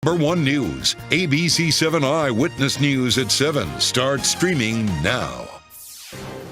#1 News, ABC7 Eyewitness News at 7 starts streaming now.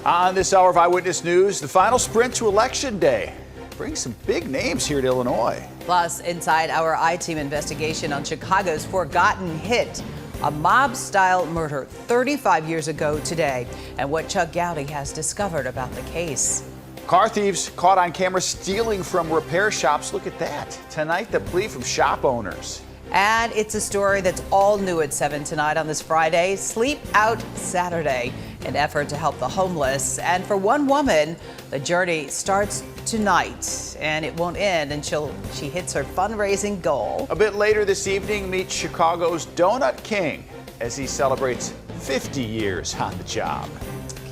On this hour of Eyewitness News, the final sprint to Election Day brings some big names here to Illinois. Plus, inside our I-Team investigation on Chicago's forgotten hit, a mob-style murder 35 years ago today, and what Chuck Gowdy has discovered about the case. Car thieves caught on camera stealing from repair shops. Look at that. Tonight, the plea from shop owners. And it's a story that's all new at 7 tonight on this Friday, Sleep Out Saturday, an effort to help the homeless. And for one woman, the journey starts tonight, and it won't end until she hits her fundraising goal. A bit later this evening, meet Chicago's Donut King as he celebrates 50 years on the job.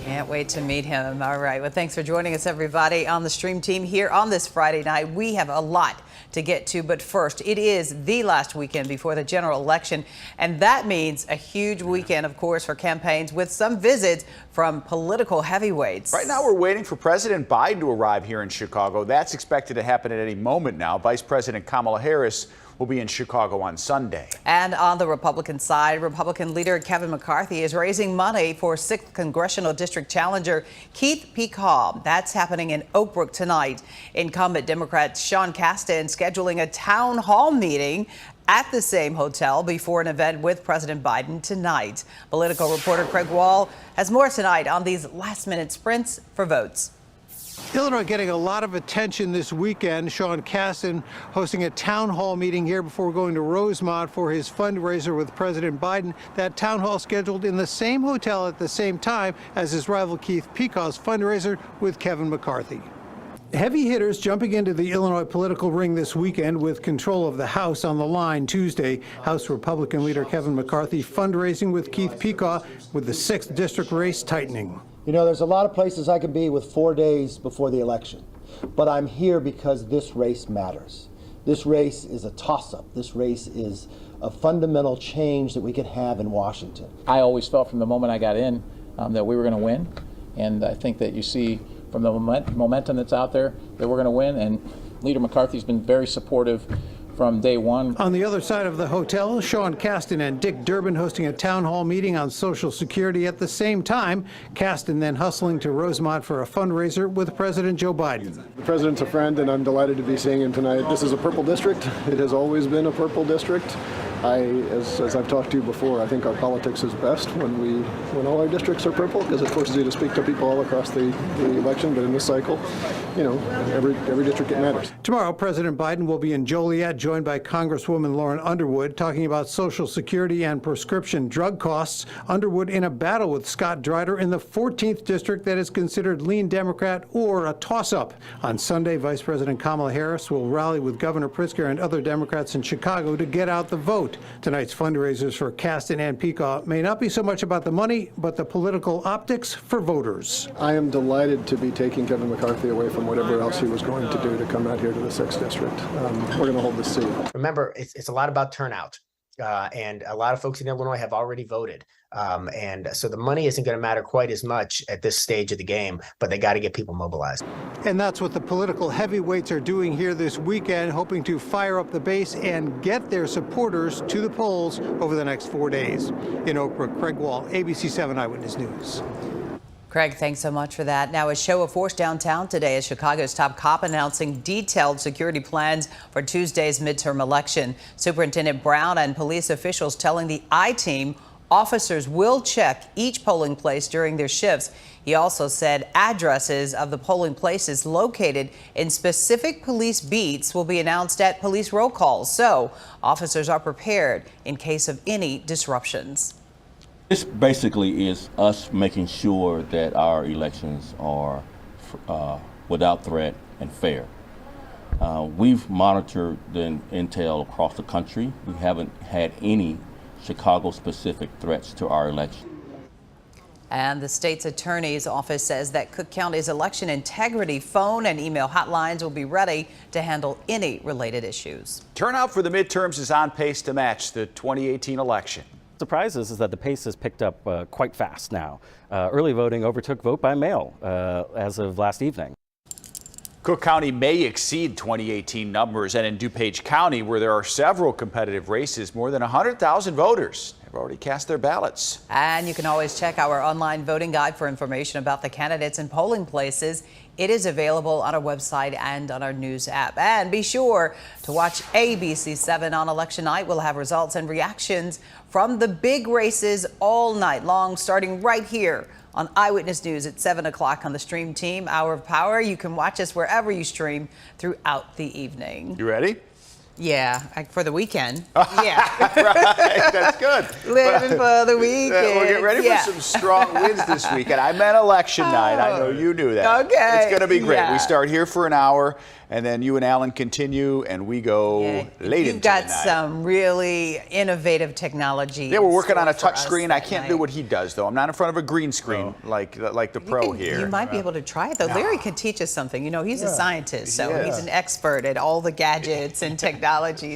Can't wait to meet him. All right. Well, thanks for joining us, everybody, on the Stream Team here on this Friday night. We have a lot to get to, but first, it is the last weekend before the general election, and that means a huge weekend, of course, for campaigns with some visits from political heavyweights. Right now, we're waiting for President Biden to arrive here in Chicago. That's expected to happen at any moment now. Vice President Kamala Harris will be in Chicago on Sunday. And on the Republican side, Republican leader Kevin McCarthy is raising money for 6th congressional district challenger Keith Pecaw. That's happening in Oak Brook tonight. Incumbent Democrat Sean Casten scheduling a town hall meeting at the same hotel before an event with President Biden tonight. Political reporter Craig Wall has more tonight on these last-minute sprints for votes. Illinois getting a lot of attention this weekend. Sean Casten hosting a town hall meeting here before going to Rosemont for his fundraiser with President Biden. That town hall scheduled in the same hotel at the same time as his rival Keith Pecaw's fundraiser with Kevin McCarthy. Heavy hitters jumping into the Illinois political ring this weekend with control of the House on the line Tuesday. House Republican leader Kevin McCarthy fundraising with Keith Pecaw with the 6th district race tightening. You know, there's a lot of places I can be with 4 days before the election, but I'm here because this race matters. This race is a toss-up. This race is a fundamental change that we can have in Washington. I always felt from the moment I got in that we were going to win, and I think that you see from the momentum that's out there that we're going to win, and Leader McCarthy's been very supportive from day one. On the other side of the hotel, Sean Casten and Dick Durbin hosting a town hall meeting on Social Security at the same time. Casten then hustling to Rosemont for a fundraiser with President Joe Biden. The president's a friend, and I'm delighted to be seeing him tonight. This is a purple district. It has always been a purple district. As I've talked to you before, I think our politics is best when all our districts are purple, because it forces you to speak to people all across the election. But in this cycle, you know, every district, it matters. Tomorrow, President Biden will be in Joliet, joined by Congresswoman Lauren Underwood, talking about Social Security and prescription drug costs. Underwood in a battle with Scott Drider in the 14th district that is considered lean Democrat or a toss-up. On Sunday, Vice President Kamala Harris will rally with Governor Pritzker and other Democrats in Chicago to get out the vote. Tonight's fundraisers for Casten and Pecaw may not be so much about the money, but the political optics for voters. I am delighted to be taking Kevin McCarthy away from whatever else he was going to do to come out here to the 6th district. We're going to hold this seat. Remember, it's a lot about turnout, and a lot of folks in Illinois have already voted. And so the money isn't going to matter quite as much at this stage of the game, but they got to get people mobilized. And that's what the political heavyweights are doing here this weekend, hoping to fire up the base and get their supporters to the polls over the next 4 days. In Oak Brook, Craig Wall, ABC7 Eyewitness News. Craig, thanks so much for that. Now, a show of force downtown today as Chicago's top cop announcing detailed security plans for Tuesday's midterm election. Superintendent Brown and police officials telling the I-Team officers will check each polling place during their shifts. He also said addresses of the polling places located in specific police beats will be announced at police roll calls, so officers are prepared in case of any disruptions. This basically is us making sure that our elections are without threat and fair. We've monitored the intel across the country. We haven't had any Chicago-specific threats to our election. And the state's attorney's office says that Cook County's election integrity phone and email hotlines will be ready to handle any related issues. Turnout for the midterms is on pace to match the 2018 election. Surprise is that the pace has picked up quite fast now. Early voting overtook vote by mail as of last evening. Cook County may exceed 2018 numbers, and in DuPage County, where there are several competitive races, more than 100,000 voters have already cast their ballots. And you can always check our online voting guide for information about the candidates and polling places. It is available on our website and on our news app. And be sure to watch ABC7 on election night. We'll have results and reactions from the big races all night long, starting right here on Eyewitness News at 7 o'clock on the Stream Team Hour of Power. You can watch us wherever you stream throughout the evening. You ready? Yeah, for the weekend. Yeah. Right, that's good. Living for the weekend. We'll get ready for some strong wins this weekend. I meant election night. I know you knew that. Okay. It's going to be great. Yeah. We start here for an hour, and then you and Alan continue, and we go late into the night. You've got some really innovative technology. Yeah, we're working on a for touch us screen. I that can't night. do what he does, though. I'm not in front of a green screen like the pro here. You might be able to try it, though. Larry could teach us something. You know, he's a scientist, so he's an expert at all the gadgets and technology.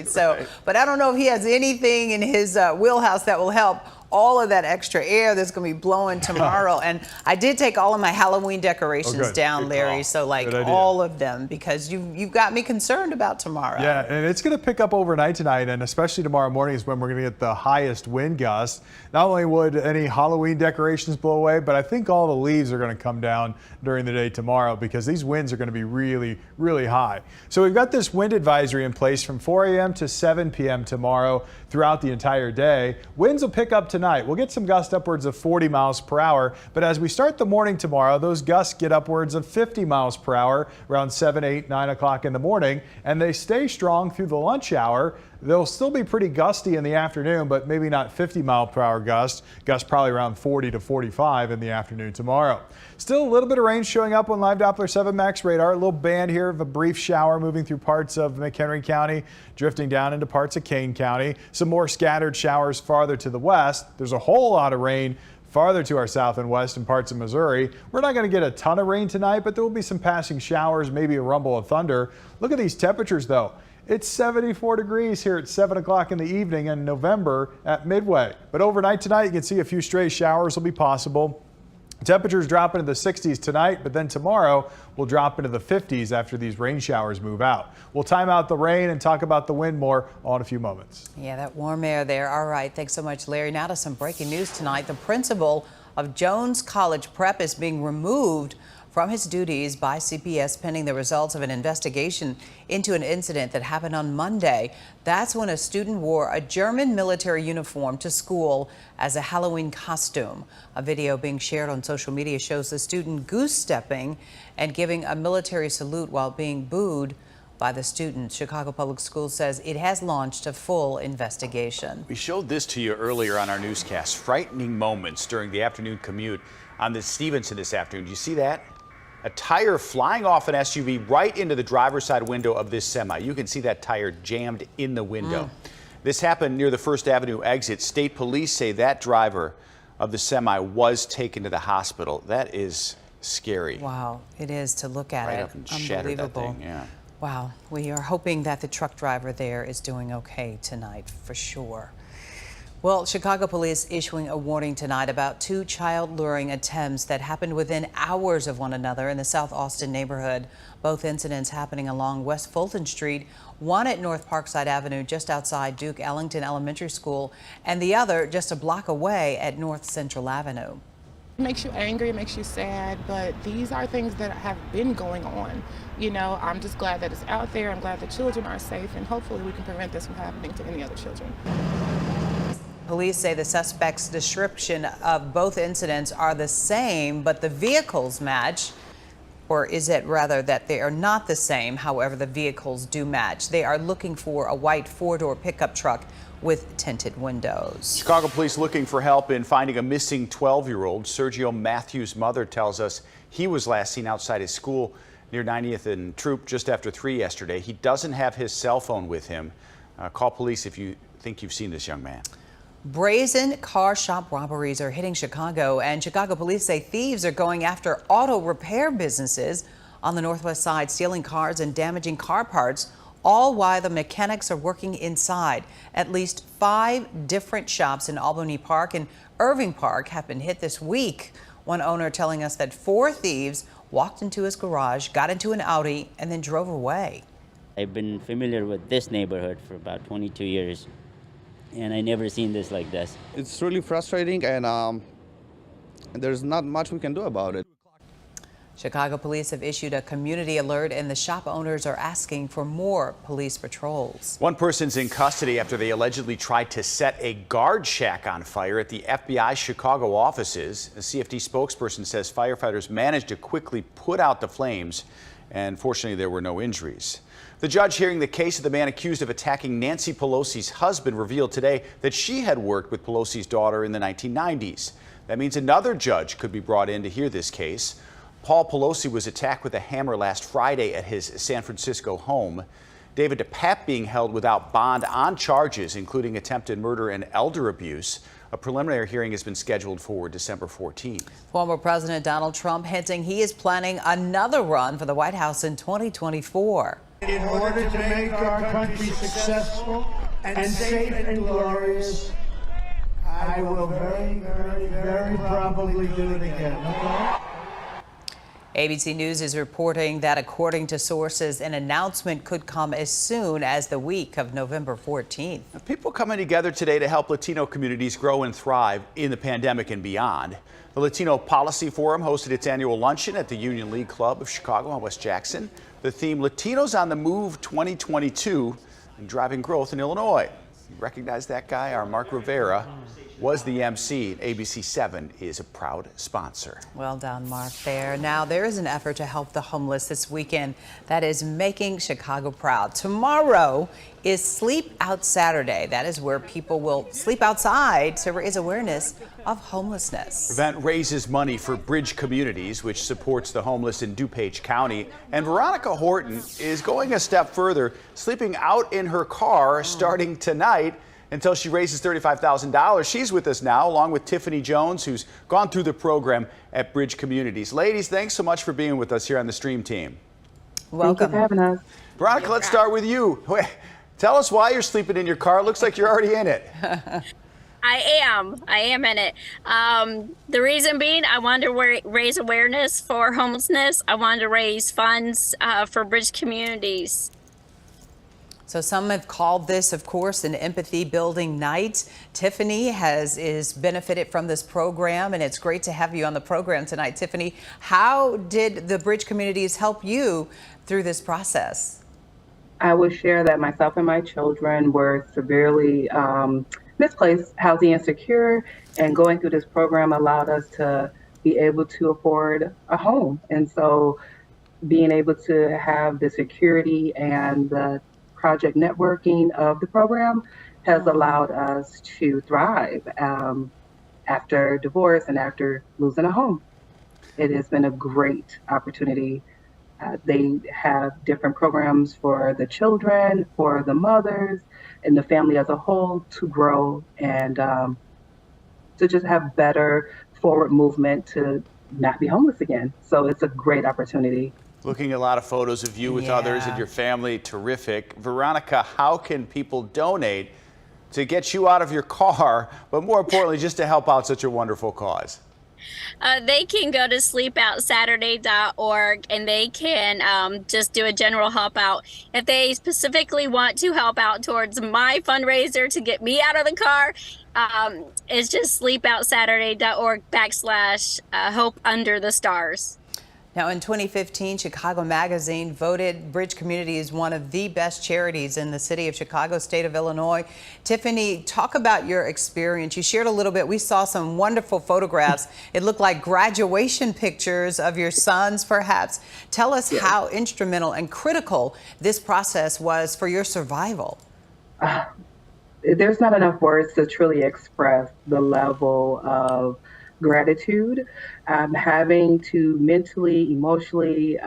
So, but I don't know if he has anything in his wheelhouse that will help all of that extra air that's going to be blowing tomorrow. And I did take all of my Halloween decorations down, Larry. So like all of them, because you've got me concerned about tomorrow. Yeah, and it's going to pick up overnight tonight, and especially tomorrow morning is when we're going to get the highest wind gusts. Not only would any Halloween decorations blow away, but I think all the leaves are going to come down during the day tomorrow because these winds are going to be really, really high. So we've got this wind advisory in place from 4 a.m. to 7 p.m. tomorrow throughout the entire day. Winds will pick up tonight. We'll get some gusts upwards of 40 miles per hour, but as we start the morning tomorrow, those gusts get upwards of 50 miles per hour around 7, 8, 9 o'clock in the morning, and they stay strong through the lunch hour. They'll still be pretty gusty in the afternoon, but maybe not 50 mile per hour gusts probably around 40 to 45 in the afternoon tomorrow. Still a little bit of rain showing up on Live Doppler 7 Max radar. A little band here of a brief shower moving through parts of McHenry County, drifting down into parts of Kane County. Some more scattered showers farther to the west. There's a whole lot of rain farther to our south and west in parts of Missouri. We're not going to get a ton of rain tonight, but there will be some passing showers, maybe a rumble of thunder. Look at these temperatures, though. It's 74 degrees here at 7 o'clock in the evening in November at Midway. But overnight tonight, you can see a few stray showers will be possible. Temperatures drop into the 60s tonight, but then tomorrow will drop into the 50s after these rain showers move out. We'll time out the rain and talk about the wind more in a few moments. Yeah, that warm air there. All right. Thanks so much, Larry. Now to some breaking news tonight. The principal of Jones College Prep is being removed from his duties by CPS pending the results of an investigation into an incident that happened on Monday. That's when a student wore a German military uniform to school as a Halloween costume. A video being shared on social media shows the student goose-stepping and giving a military salute while being booed by the students. Chicago Public Schools says it has launched a full investigation. We showed this to you earlier on our newscast. Frightening moments during the afternoon commute on the Stevenson this afternoon. Do you see that? A tire flying off an SUV right into the driver's side window of this semi. You can see that tire jammed in the window. This happened near the First Avenue exit. State police say that driver of the semi was taken to the hospital. That is scary. Wow, it is to look at Right it. up and shattered that thing, yeah. Wow, we are hoping that the truck driver there is doing okay tonight for sure. Well, Chicago police issuing a warning tonight about two child luring attempts that happened within hours of one another in the South Austin neighborhood. Both incidents happening along West Fulton Street, one at North Parkside Avenue just outside Duke Ellington Elementary School, and the other just a block away at North Central Avenue. It makes you angry, it makes you sad, but these are things that have been going on. You know, I'm just glad that it's out there. I'm glad the children are safe, and hopefully we can prevent this from happening to any other children. Police say the suspect's description of both incidents are the same, but the vehicles match. Or is it rather that they are not the same? However, the vehicles do match. They are looking for a white four-door pickup truck with tinted windows. Chicago police looking for help in finding a missing 12-year-old. Sergio Matthews' mother tells us he was last seen outside his school near 90th and Troop just after 3 yesterday. He doesn't have his cell phone with him. Call police if you think you've seen this young man. Brazen car shop robberies are hitting Chicago, and Chicago police say thieves are going after auto repair businesses on the Northwest Side, stealing cars and damaging car parts, all while the mechanics are working inside. At least 5 different shops in Albany Park and Irving Park have been hit this week. One owner telling us that 4 thieves walked into his garage, got into an Audi, and then drove away. I've been familiar with this neighborhood for about 22 years, and I never seen this like this. It's really frustrating, and there's not much we can do about it. Chicago police have issued a community alert, and the shop owners are asking for more police patrols. One person's in custody after they allegedly tried to set a guard shack on fire at the FBI Chicago offices. A CFD spokesperson says firefighters managed to quickly put out the flames, and fortunately there were no injuries. The judge hearing the case of the man accused of attacking Nancy Pelosi's husband revealed today that she had worked with Pelosi's daughter in the 1990s. That means another judge could be brought in to hear this case. Paul Pelosi was attacked with a hammer last Friday at his San Francisco home. David DePape being held without bond on charges, including attempted murder and elder abuse. A preliminary hearing has been scheduled for December 14th. Former President Donald Trump hinting he is planning another run for the White House in 2024. In order to make our country successful and safe and glorious, I will very probably do it again. Okay? ABC News is reporting that, according to sources, an announcement could come as soon as the week of November 14th. People coming together today to help Latino communities grow and thrive in the pandemic and beyond. The Latino Policy Forum hosted its annual luncheon at the Union League Club of Chicago on West Jackson. The theme, Latinos on the Move 2022, and driving growth in Illinois. You recognize that guy? Our Mark Rivera was the MC. ABC7 is a proud sponsor. Well done, Mark, there. Now, there is an effort to help the homeless this weekend that is making Chicago proud. Tomorrow is Sleep Out Saturday. That is where people will sleep outside to raise awareness of homelessness. The event raises money for Bridge Communities, which supports the homeless in DuPage County. And Veronica Horton is going a step further, sleeping out in her car starting tonight until she raises $35,000. She's with us now, along with Tiffany Jones, who's gone through the program at Bridge Communities. Ladies, thanks so much for being with us here on the Stream team. Welcome. Thank you for having us. Veronica, let's start with you. Tell us why you're sleeping in your car. It looks like you're already in it. I am in it. The reason being, I wanted to raise awareness for homelessness. I wanted to raise funds for Bridge Communities. So some have called this, of course, an empathy building night. Tiffany is benefited from this program, and it's great to have you on the program tonight. Tiffany, how did the Bridge Communities help you through this process? I would share that myself and my children were severely misplaced, housing insecure, and going through this program allowed us to be able to afford a home. And so being able to have the security and the project networking of the program has allowed us to thrive after divorce and after losing a home. It has been a great opportunity. They have different programs for the children, for the mothers, and the family as a whole to grow and to just have better forward movement to not be homeless again. So it's a great opportunity. Looking at a lot of photos of you with others and your family, terrific. Veronica, how can people donate to get you out of your car, but more importantly, just to help out such a wonderful cause? They can go to sleepoutsaturday.org and they can just do a general help out. If they specifically want to help out towards my fundraiser to get me out of the car, it's just sleepoutsaturday.org/hope under the stars. Now, in 2015, Chicago Magazine voted Bridge Communities one of the best charities in the city of Chicago, state of Illinois. Tiffany, talk about your experience. You shared a little bit. We saw some wonderful photographs. It looked like graduation pictures of your sons, perhaps. Tell us how instrumental and critical this process was for your survival. There's not enough words to truly express the level of gratitude. Having to mentally, emotionally,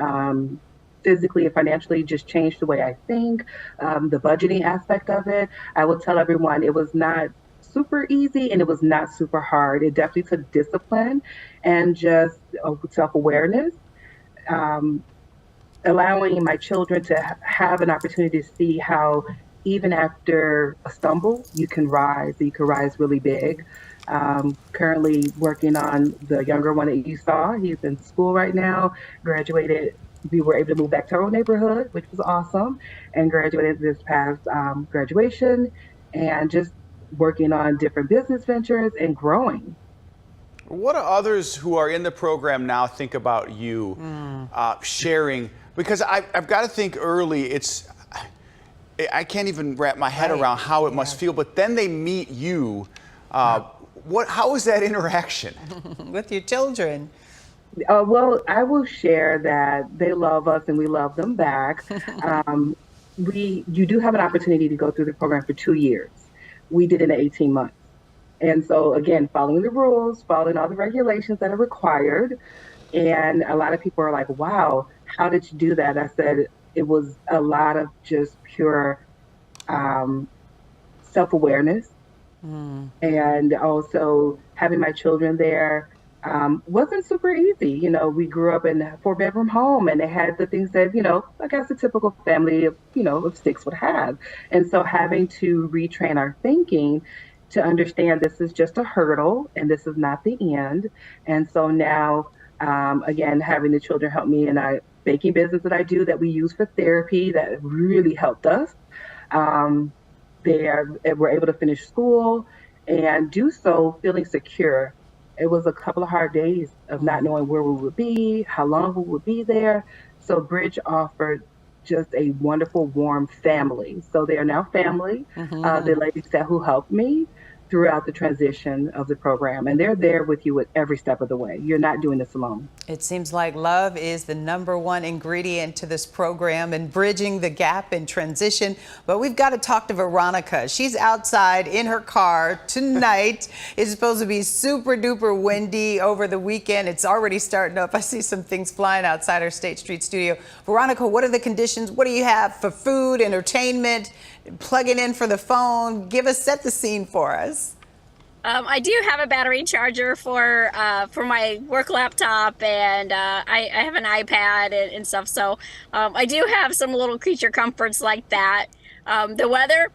physically, and financially just change the way I think, the budgeting aspect of it. I will tell everyone it was not super easy and it was not super hard. It definitely took discipline and just self-awareness. Allowing my children to have an opportunity to see how even after a stumble, you can rise. You can rise really big. Currently working on the younger one that you saw. He's in school right now, graduated. We were able to move back to our own neighborhood, which was awesome, and graduated this past graduation, and just working on different business ventures and growing. What do others who are in the program now think about you sharing? Because I've got to think early, I can't even wrap my head around how it must feel, but then they meet you. How is that interaction? With your children? Well, I will share that they love us and we love them back. You do have an opportunity to go through the program for 2 years. We did it in 18 months. And so again, following the rules, following all the regulations that are required. And a lot of people are like, wow, how did you do that? I said, it was a lot of just pure self-awareness. And also having my children there wasn't super easy. You know, we grew up in a 4-bedroom home and they had the things that, you know, I guess a typical family of, you know, of 6 would have. And so having to retrain our thinking to understand this is just a hurdle and this is not the end. And so now, again, having the children help me in a baking business that I do that we use for therapy that really helped us. They were able to finish school and do so feeling secure. It was a couple of hard days of not knowing where we would be, how long we would be there. So Bridge offered just a wonderful, warm family. So they are now family. The ladies who helped me throughout the transition of the program, and they're there with you at every step of the way. You're not doing this alone. It seems like love is the #1 ingredient to this program and bridging the gap in transition. But we've got to talk to Veronica. She's outside in her car tonight. It's supposed to be super duper windy over the weekend. It's already starting up. I see some things flying outside our State Street studio. Veronica, what are the conditions? What do you have for food, entertainment, plugging in for the phone? Set the scene for us. I do have a battery charger for my work laptop, and I have an iPad and stuff. So I do have some little creature comforts like that. The weather,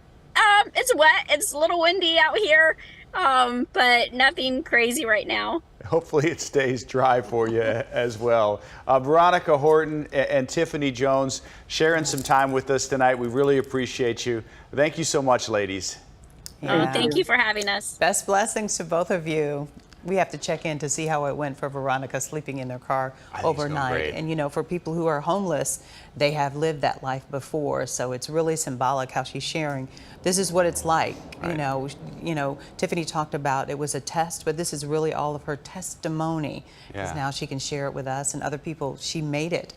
it's wet. It's a little windy out here, but nothing crazy right now. Hopefully it stays dry for you as well. Veronica Horton and Tiffany Jones sharing some time with us tonight. We really appreciate you. Thank you so much, ladies. Thank you for having us. Best blessings to both of you. We have to check in to see how it went for Veronica sleeping in their car overnight. And, you know, for people who are homeless, they have lived that life before. So it's really symbolic how she's sharing. This is what it's like. Right. You know, Tiffany talked about it was a test, but this is really all of her testimony. Because now she can share it with us and other people. She made it.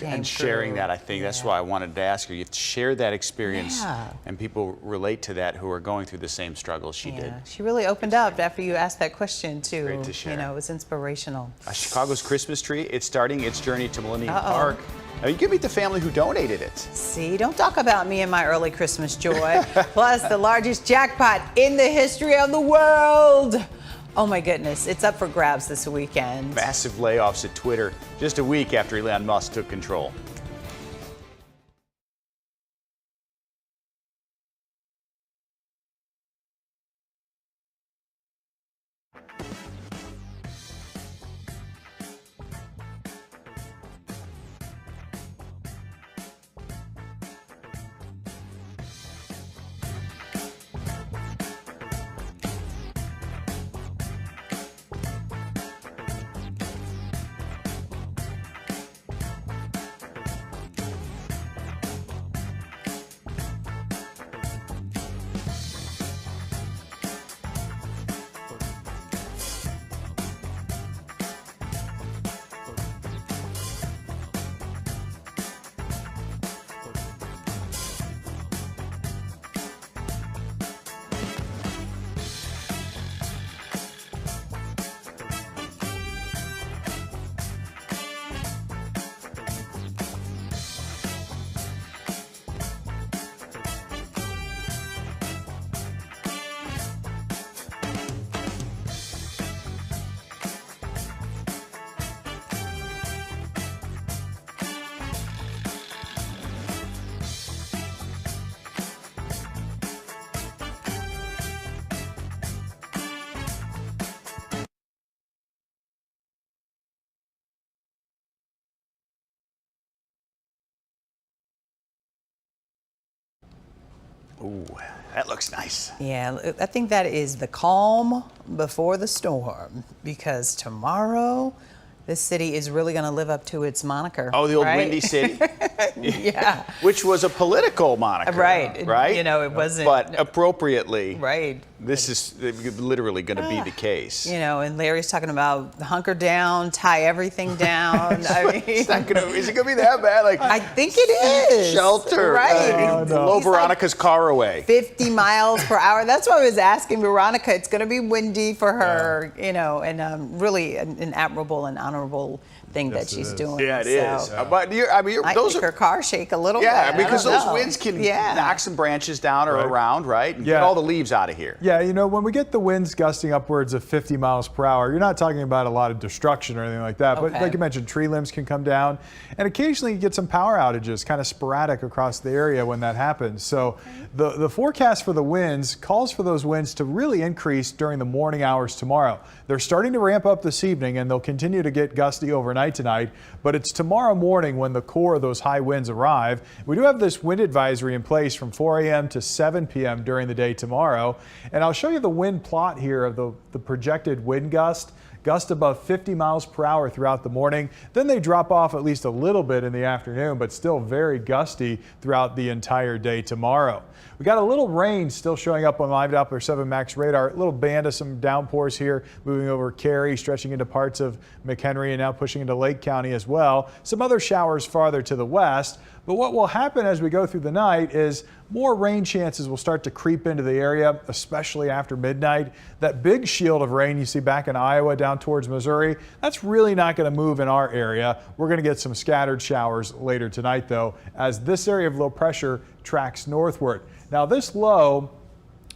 And sharing that, I think that's why I wanted to ask you. You have to share that experience, and people relate to that who are going through the same struggles she did. She really opened up after you asked that question too. Great to share. You know, it was inspirational. Chicago's Christmas tree, it's starting its journey to Millennium Park. Now you can meet the family who donated it. See, don't talk about me and my early Christmas joy. Plus, the largest jackpot in the history of the world. Oh my goodness, it's up for grabs this weekend. Massive layoffs at Twitter just a week after Elon Musk took control. Ooh, that looks nice. Yeah, I think that is the calm before the storm, because tomorrow this city is really going to live up to its moniker. Oh, the old right? Windy City? Yeah. Which was a political moniker. Right. Right? You know, it wasn't. But appropriately. Right. This is literally going to be the case. You know, and Larry's talking about hunker down, tie everything down. I mean, is it going to be that bad? Like, I think it is. Shelter. Right. Blow Veronica's car away. 50 miles per hour. That's why I was asking Veronica. It's going to be windy for her, you know, and really an admirable and honorable thing that she's doing. Yeah, it is. But those make her car shake a little bit. Yeah, because those winds can knock some branches down or around, right? And get all the leaves out of here. Yeah, you know, when we get the winds gusting upwards of 50 miles per hour, you're not talking about a lot of destruction or anything like that. But like you mentioned, tree limbs can come down. And occasionally you get some power outages, kind of sporadic across the area when that happens. So the forecast for the winds calls for those winds to really increase during the morning hours tomorrow. They're starting to ramp up this evening, and they'll continue to get gusty overnight tonight. But it's tomorrow morning when the core of those high winds arrive. We do have this wind advisory in place from 4 a.m. to 7 p.m. during the day tomorrow. And I'll show you the wind plot here of the projected wind gust above 50 miles per hour throughout the morning. Then they drop off at least a little bit in the afternoon, but still very gusty throughout the entire day tomorrow. We got a little rain still showing up on Live Doppler 7 Max radar. A little band of some downpours here moving over Cary, stretching into parts of McHenry, and now pushing into Lake County as well. Some other showers farther to the west. But what will happen as we go through the night is more rain chances will start to creep into the area, especially after midnight. That big shield of rain you see back in Iowa down towards Missouri, that's really not going to move in our area. We're going to get some scattered showers later tonight, though, as this area of low pressure tracks northward. Now, this low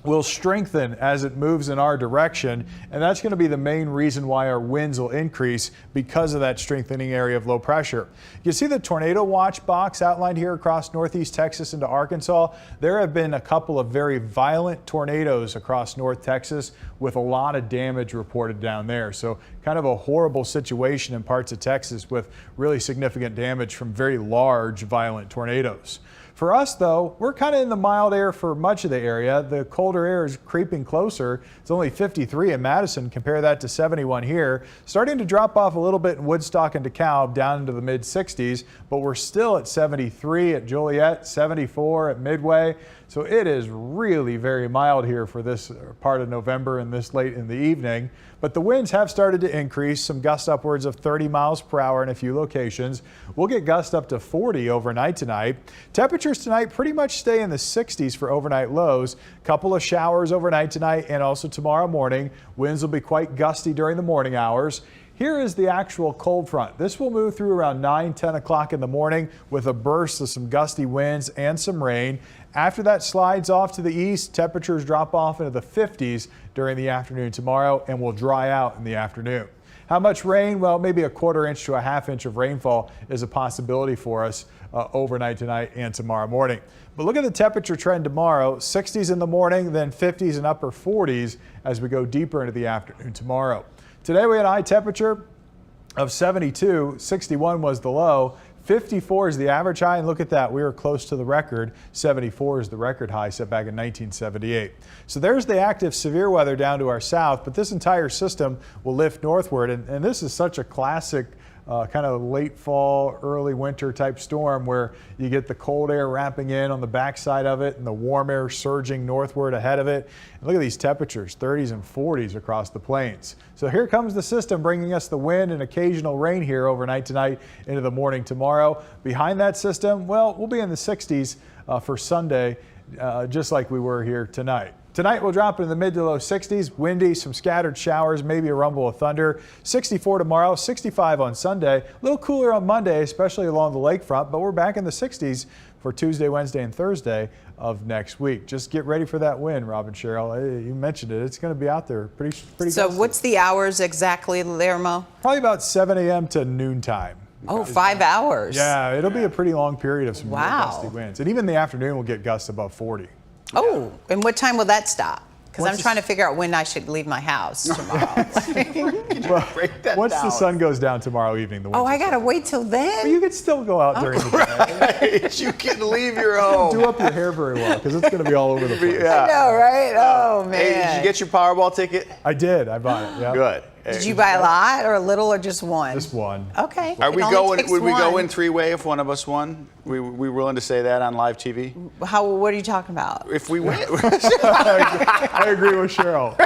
will strengthen as it moves in our direction, and that's going to be the main reason why our winds will increase, because of that strengthening area of low pressure. You see the tornado watch box outlined here across northeast Texas into Arkansas. There have been a couple of very violent tornadoes across North Texas with a lot of damage reported down there. So kind of a horrible situation in parts of Texas with really significant damage from very large violent tornadoes. For us, though, we're kind of in the mild air for much of the area. The colder air is creeping closer. It's only 53 in Madison. Compare that to 71 here. Starting to drop off a little bit in Woodstock and DeKalb down into the mid 60s, but we're still at 73 at Joliet, 74 at Midway. So it is really very mild here for this part of November and this late in the evening. But the winds have started to increase, some gusts upwards of 30 miles per hour in a few locations. We'll get gusts up to 40 overnight tonight. Temperatures tonight pretty much stay in the 60s for overnight lows. Couple of showers overnight tonight and also tomorrow morning. Winds will be quite gusty during the morning hours. Here is the actual cold front. This will move through around 9-10 o'clock in the morning with a burst of some gusty winds and some rain. After that slides off to the east, temperatures drop off into the 50s during the afternoon tomorrow and will dry out in the afternoon. How much rain? Well, maybe a quarter inch to a half inch of rainfall is a possibility for us overnight tonight and tomorrow morning. But look at the temperature trend tomorrow, 60s in the morning, then 50s and upper 40s as we go deeper into the afternoon tomorrow. Today we had a high temperature of 72, 61 was the low, 54 is the average high, and look at that, we were close to the record. 74 is the record high set back in 1978. So there's the active severe weather down to our south, but this entire system will lift northward, and this is such a classic kind of late fall, early winter type storm where you get the cold air wrapping in on the backside of it and the warm air surging northward ahead of it. And look at these temperatures, 30s and 40s across the plains. So here comes the system bringing us the wind and occasional rain here overnight tonight into the morning tomorrow. Behind that system, well, we'll be in the 60s for Sunday, just like we were here tonight. Tonight we'll drop into the mid to low 60s, windy, some scattered showers, maybe a rumble of thunder. 64 tomorrow, 65 on Sunday. A little cooler on Monday, especially along the lakefront, but we're back in the 60s for Tuesday, Wednesday, and Thursday of next week. Just get ready for that wind, Rob and Cheryl. You mentioned it. It's going to be out there pretty So gusty. what's the hours exactly, Lermo? Probably about 7 a.m. to noontime. Oh, 5 hours. Yeah, it'll be a pretty long period of some real gusty winds. And even in the afternoon, we'll get gusts above 40. Oh, and what time will that stop? Because I'm trying to figure out when I should leave my house tomorrow. Break that Once down. the sun goes down tomorrow evening, the Oh, winter I got to wait till then? Well, you can still go out during the day. Right. You can leave your home. Do up your hair very well, because it's going to be all over the place. Yeah. I know, right? Oh, man. Hey, did you get your Powerball ticket? I did. I bought it. Yeah. Good. Did you buy a lot or a little or just one? Just one. Okay. Are we It only going? takes Would we go one. in three-way if one of us won? We willing to say that on live TV? What are you talking about? If we win. I agree with Cheryl.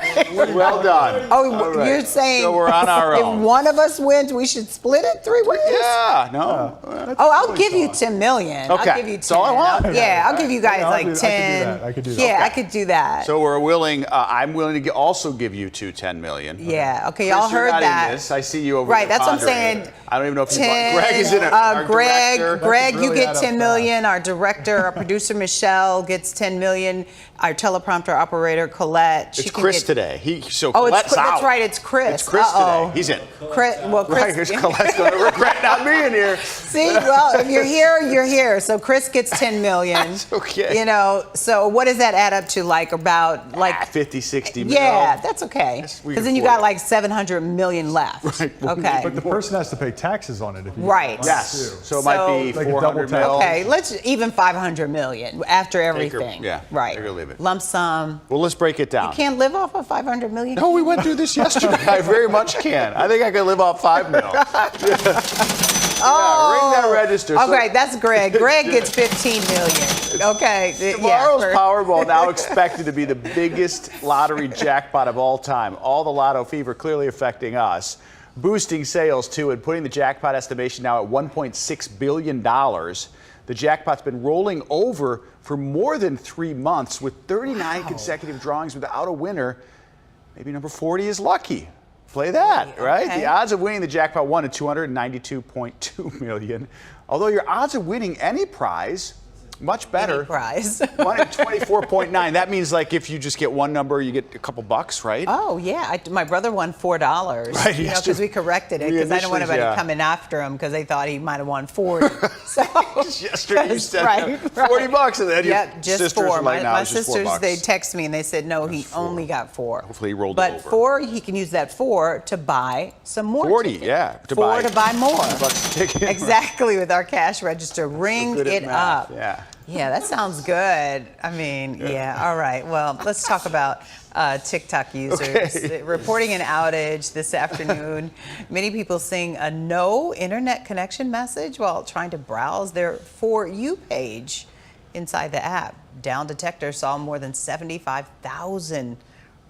Well done. Oh, All right. you're saying So we're on our own. if one of us wins, we should split it 3 ways? Yeah, no. Oh, I'll give you 10 million. Okay. I'll give you 10. That's all I want. Yeah, I'll give you guys Yeah, like 10. I could do that. Yeah, Okay. I could do that. So we're willing. I'm willing to also give you 10 million. Yeah. Okay, Chris, y'all you're heard not that. In this. I see you over Right, there that's what I'm pondering it. saying. I don't even know if you 10, Greg is in it. Our director. Greg, really you get add up 10 million. Our director, our producer Michelle gets 10 million. Our teleprompter operator Colette. It's Chris today. Oh, Colette's out. that's right. It's Chris. It's Chris today. He's in. Chris. Right, here's Colette's going to regret not being here. See, well, if you're here, you're here. So Chris gets 10 million. That's okay. You know, so what does that add up to? About 50, 60 million. Yeah, that's okay. we Because can then you afford got it. like 700 million left. Right. Okay. But the person has to pay taxes on it if you Right. get Yes. too. So it might be Like a 400 double mil. Okay, let's even 500 million after everything. Yeah. Right. Take or leave it. Lump sum. Well, let's break it down. You can't live off of 500 million. No, we went through this yesterday. I very much can. I think I can live off 5 mil. Oh, ring that register. So- Okay, that's Greg. Greg gets 15 million. Okay. Tomorrow's yeah, Powerball now expected to be the biggest lottery jackpot of all time. All the lotto fever clearly affecting us, boosting sales too, and putting the jackpot estimation now at $1.6 billion. The jackpot's been rolling over for more than 3 months with 39 consecutive drawings without a winner. Maybe number 40 is lucky. Play that, right? Okay. The odds of winning the jackpot won at 292.2 million. Although your odds of winning any prize, much better. Any prize. 1 at 24.9. That means like if you just get one number, you get a couple bucks, right? Oh, yeah. My brother won $4. Right, You know, yes, because we corrected it. we Because I didn't want initially, anybody yeah. coming after him because they thought he might have won 40. So, Yesterday you said right, 40 bucks and then Yep, your just sisters 4. were like, no, My it's just sisters, $4. they text me and they said, no, he only got 4. Hopefully he rolled it But over. 4, he can use that 4 to buy some more 40, tickets. yeah. 4 to buy more. $20 a ticket. Exactly, with our cash register. Ring Good at it math, up. Yeah. Yeah, that sounds good. I mean, yeah, all right. Well, let's talk about TikTok users. Okay. Reporting an outage this afternoon. Many people seeing a no internet connection message while trying to browse their For You page inside the app. Down Detector saw more than 75,000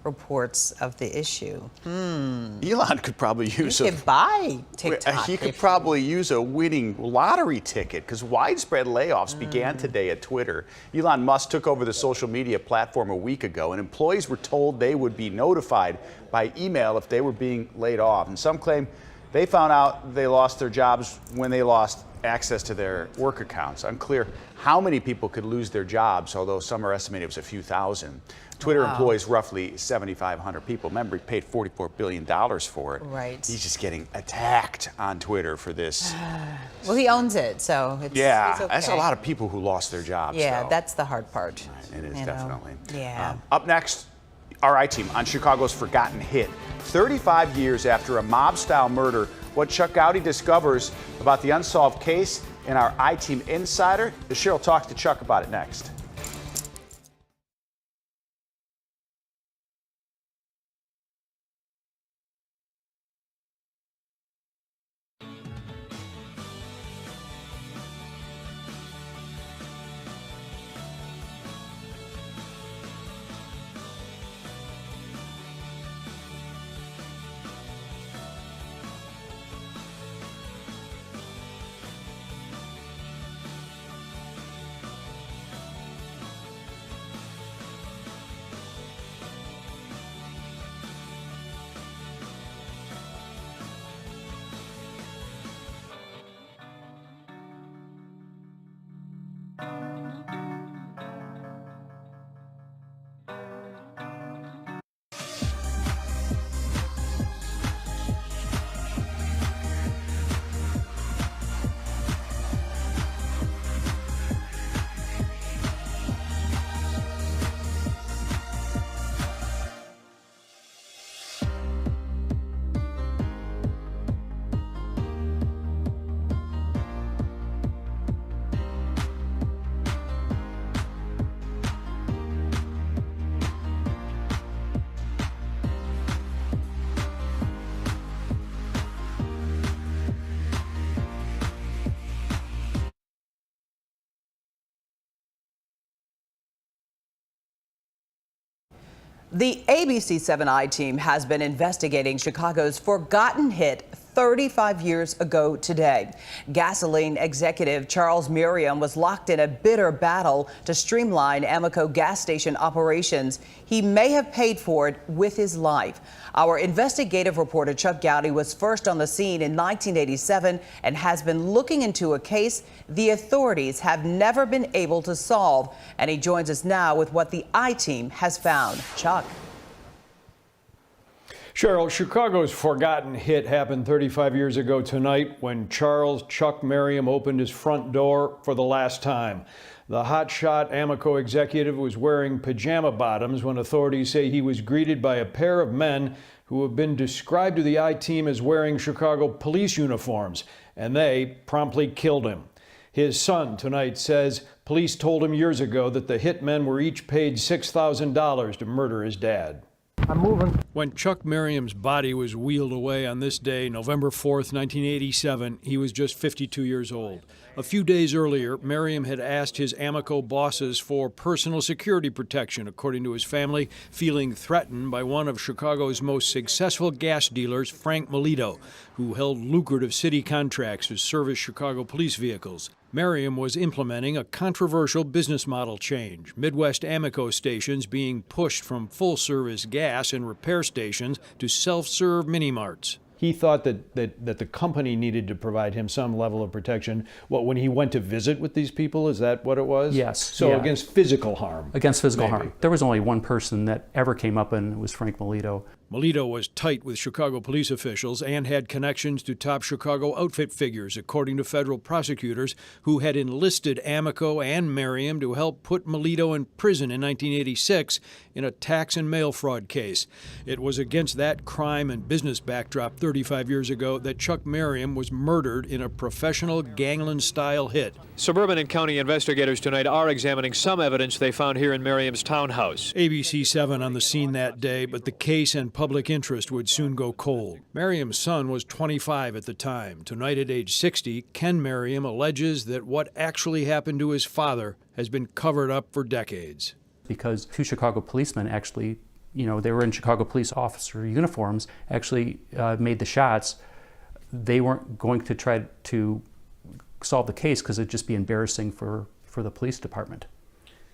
reports of the issue. Elon could probably use You could buy TikTok. He could probably use a winning lottery ticket because widespread layoffs began today at Twitter. Elon Musk took over the social media platform a week ago, and employees were told they would be notified by email if they were being laid off. And some claim they found out they lost their jobs when they lost access to their work accounts. Unclear how many people could lose their jobs, although some are estimated it was a few thousand. Twitter employs roughly 7,500 people. Remember, he paid $44 billion for it. Right. He's just getting attacked on Twitter for this. Well, he owns it, so it's Yeah, it's okay. that's a lot of people who lost their jobs. Yeah, though. that's the hard part. It is you know? definitely. Yeah. Up next, our I-Team on Chicago's Forgotten Hit. 35 years after a mob-style murder, what Chuck Gowdy discovers about the unsolved case in our I-Team Insider. Cheryl talks to Chuck about it next. The ABC7 I-team has been investigating Chicago's forgotten hit 35 years ago today. Gasoline executive Charles Merriam was locked in a bitter battle to streamline Amoco gas station operations. He may have paid for it with his life. Our investigative reporter Chuck Gowdy was first on the scene in 1987 and has been looking into a case the authorities have never been able to solve. And he joins us now with what the I-team has found. Chuck. Cheryl, Chicago's forgotten hit happened 35 years ago tonight when Charles Chuck Merriam opened his front door for the last time. The hotshot Amoco executive was wearing pajama bottoms when authorities say he was greeted by a pair of men who have been described to the I-team as wearing Chicago police uniforms, and they promptly killed him. His son tonight says police told him years ago that the hitmen were each paid $6,000 to murder his dad. I'm moving. When Chuck Merriam's body was wheeled away on this day, November 4th, 1987, he was just 52 years old. A few days earlier, Merriam had asked his Amoco bosses for personal security protection, according to his family, feeling threatened by one of Chicago's most successful gas dealers, Frank Melito, who held lucrative city contracts to service Chicago police vehicles. Merriam was implementing a controversial business model change, Midwest Amoco stations being pushed from full-service gas and repair stations to self-serve mini-marts. He thought that the company needed to provide him some level of protection. When he went to visit with these people, is that what it was? Yes. So yeah. Against physical harm? Against physical harm. There was only one person that ever came up, and it was Frank Melito. Melito was tight with Chicago police officials and had connections to top Chicago outfit figures, according to federal prosecutors who had enlisted Amoco and Merriam to help put Melito in prison in 1986 in a tax and mail fraud case. It was against that crime and business backdrop 35 years ago that Chuck Merriam was murdered in a professional gangland-style hit. Suburban and county investigators tonight are examining some evidence they found here in Merriam's townhouse. ABC7 on the scene that day, but the case and public interest would soon go cold. Merriam's son was 25 at the time. Tonight at age 60, Ken Merriam alleges that what actually happened to his father has been covered up for decades. Because two Chicago policemen actually, they were in Chicago police officer uniforms, actually made the shots. They weren't going to try to solve the case because it'd just be embarrassing for the police department.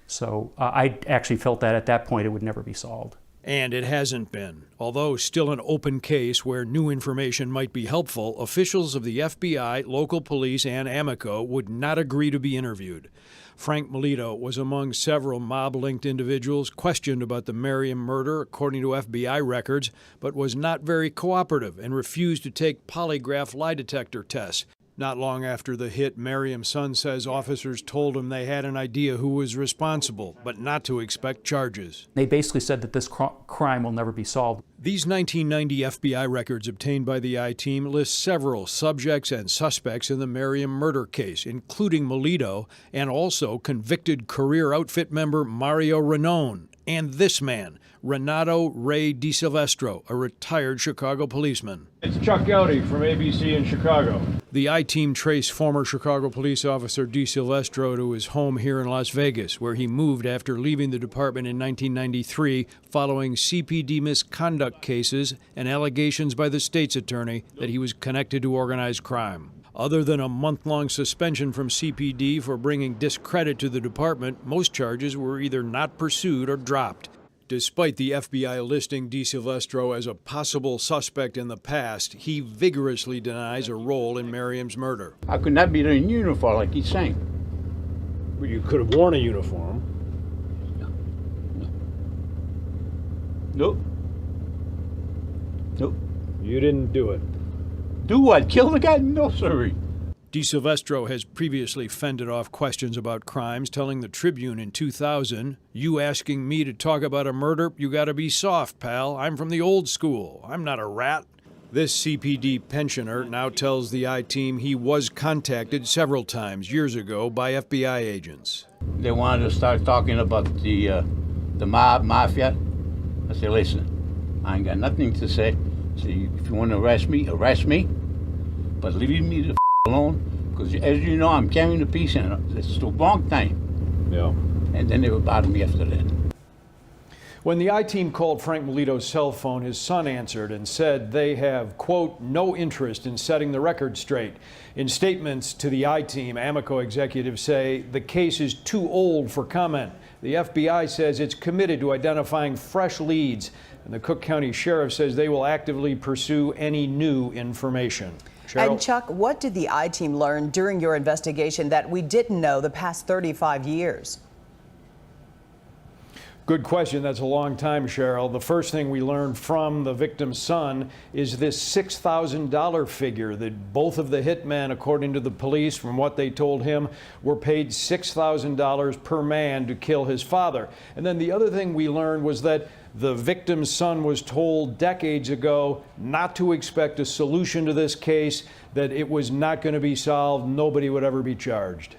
So I actually felt that at that point it would never be solved. And it hasn't been. Although still an open case where new information might be helpful, officials of the FBI, local police, and Amoco would not agree to be interviewed. Frank Melito was among several mob-linked individuals questioned about the Merriam murder, according to FBI records, but was not very cooperative and refused to take polygraph lie detector tests. Not long after the hit, Merriam's son says officers told him they had an idea who was responsible, but not to expect charges. They basically said that this crime will never be solved. These 1990 FBI records obtained by the I-team list several subjects and suspects in the Merriam murder case, including Melito and also convicted career outfit member Mario Ranone, and this man, Renato Ray DiSilvestro, a retired Chicago policeman. It's Chuck Gowdy from ABC in Chicago. The I-team traced former Chicago police officer DiSilvestro to his home here in Las Vegas, where he moved after leaving the department in 1993 following CPD misconduct cases and allegations by the state's attorney that he was connected to organized crime. Other than a month-long suspension from CPD for bringing discredit to the department, most charges were either not pursued or dropped. Despite the FBI listing DiSilvestro as a possible suspect in the past, he vigorously denies a role in Merriam's murder. I could not be in uniform like he's saying. But you could have worn a uniform. Nope. Nope. You didn't do it. Do what? Kill the guy? No, sir. DiSilvestro has previously fended off questions about crimes, telling the Tribune in 2000, "You asking me to talk about a murder? You gotta be soft, pal. I'm from the old school. I'm not a rat." This CPD pensioner now tells the I-team he was contacted several times years ago by FBI agents. They wanted to start talking about the mafia. I said, listen, I ain't got nothing to say. So if you want to arrest me, but leave me the alone, because as you know, I'm carrying a piece and it's the wrong time. Yeah. And then they would bother me after that. When the I-Team called Frank Melito's cell phone, his son answered and said they have, quote, no interest in setting the record straight. In statements to the I-Team, Amoco executives say the case is too old for comment. The FBI says it's committed to identifying fresh leads, and the Cook County Sheriff says they will actively pursue any new information. Cheryl? And Chuck, what did the I-Team learn during your investigation that we didn't know the past 35 years? Good question. That's a long time, Cheryl. The first thing we learned from the victim's son is this $6,000 figure that both of the hitmen, according to the police, from what they told him, were paid $6,000 per man to kill his father. And then the other thing we learned was that the victim's son was told decades ago not to expect a solution to this case, that it was not going to be solved, nobody would ever be charged.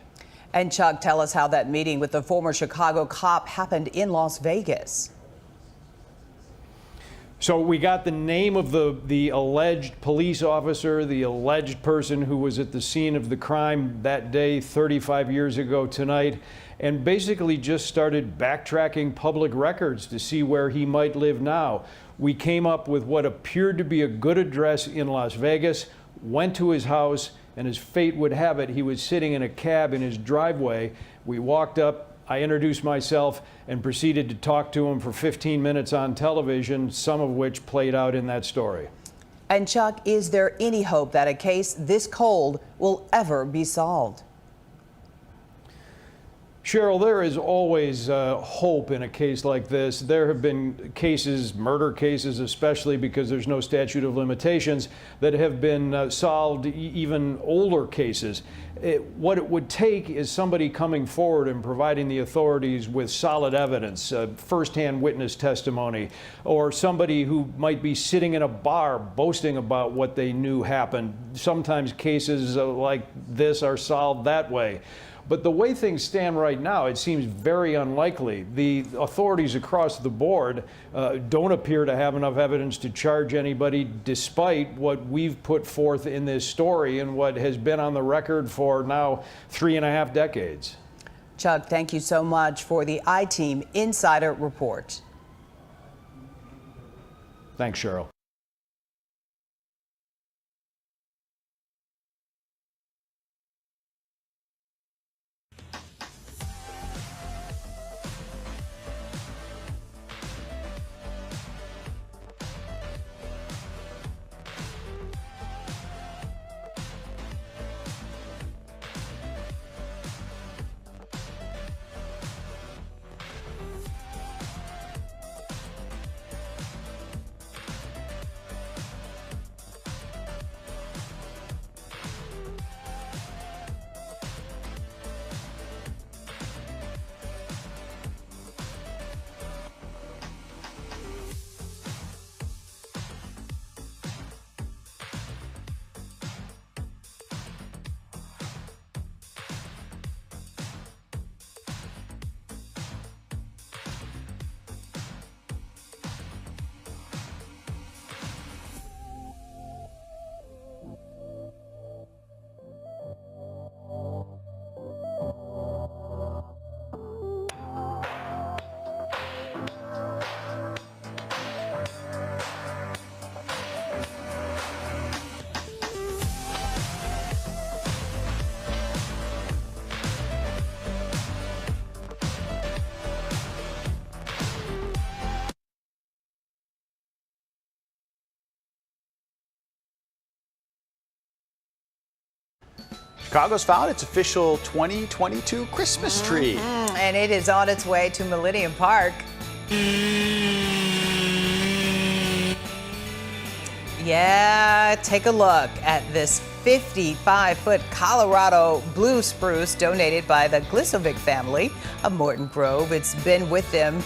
And Chuck, tell us how that meeting with the former Chicago cop happened in Las Vegas. So we got the name of the alleged police officer, the alleged person who was at the scene of the crime that day 35 years ago tonight, and basically just started backtracking public records to see where he might live now. We came up with what appeared to be a good address in Las Vegas, went to his house, and as fate would have it, he was sitting in a cab in his driveway. We walked up, I introduced myself, and proceeded to talk to him for 15 minutes on television, some of which played out in that story. And Chuck, is there any hope that a case this cold will ever be solved? Cheryl, there is always hope in a case like this. There have been cases, murder cases especially, because there's no statute of limitations, that have been solved, even older cases. What it would take is somebody coming forward and providing the authorities with solid evidence, firsthand witness testimony, or somebody who might be sitting in a bar boasting about what they knew happened. Sometimes cases like this are solved that way. But the way things stand right now, it seems very unlikely. The authorities across the board don't appear to have enough evidence to charge anybody, despite what we've put forth in this story and what has been on the record for now 3.5 decades. Chuck, thank you so much for the I-Team Insider Report. Thanks, Cheryl. Chicago's found its official 2022 Christmas tree. And it is on its way to Millennium Park. Yeah, take a look at this 55-foot Colorado blue spruce donated by the Glissovic family of Morton Grove. It's been with them